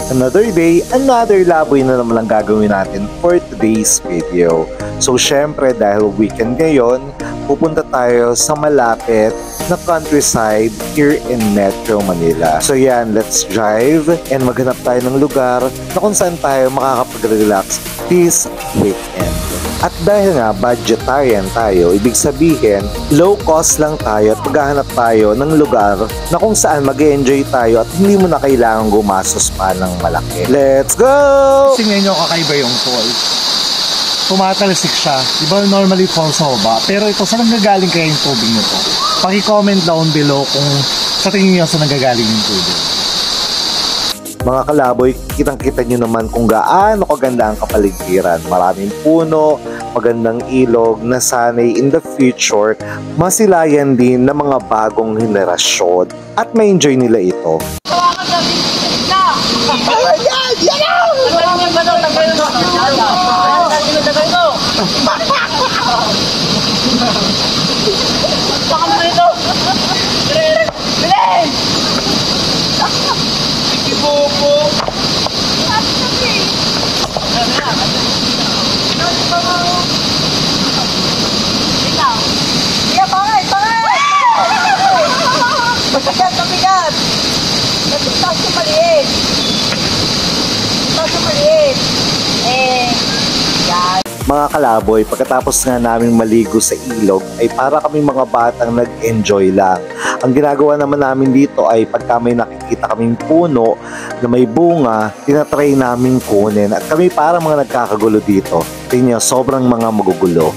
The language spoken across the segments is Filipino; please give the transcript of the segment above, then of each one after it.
Another day, another laboy na naman ang gagawin natin for today's video. So syempre dahil weekend ngayon, pupunta tayo sa malapit na countryside here in Metro Manila. So yan, let's drive and maghanap tayo ng lugar na kung saan tayo makakapag-relax this weekend. At dahil nga budgetarian tayo, ibig sabihin low cost lang tayo at maghahanap tayo ng lugar na kung saan mag-enjoy tayo at hindi mo na kailangan gumastos pa ng malaki. Let's go! Tingnan nyo kakaiba yung fall. Tumatalsik siya. Diba normally fall sa baba? Pero ito, saan nanggagaling kaya yung tubig nito? Paki-comment down below kung sa tingin nyo saan nanggagaling yung tubig. Mga kalaboy, kitang-kita nyo naman kung gaano kaganda ang kapaligiran. Maraming puno, magandang ilog na sanay in the future masilayan din ng mga bagong henerasyon at ma-enjoy nila ito. Mga kalaboy, pagkatapos nga naming maligo sa ilog ay para kaming mga batang nag-enjoy lang. Ang ginagawa naman namin dito ay pagka may nakikita kaming puno na may bunga, tinatry namin kunin at kami para mga nagkakagulo dito. Tingnan, sobrang mga magugulo.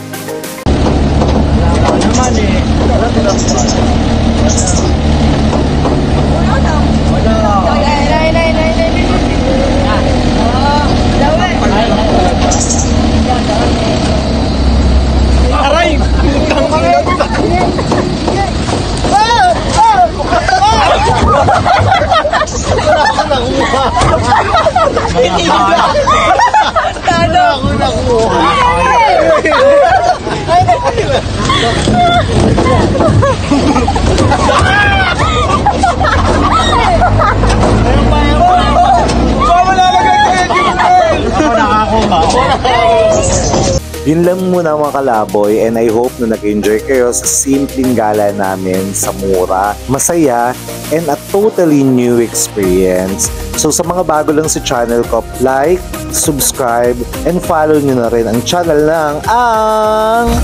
Yun lang muna mga kalaboy, and I hope na nag-enjoy kayo sa simpleng gala namin sa mura, masaya, and a totally new experience. So sa mga bago lang sa channel ko, like, subscribe, and follow nyo na rin ang channel ng Ang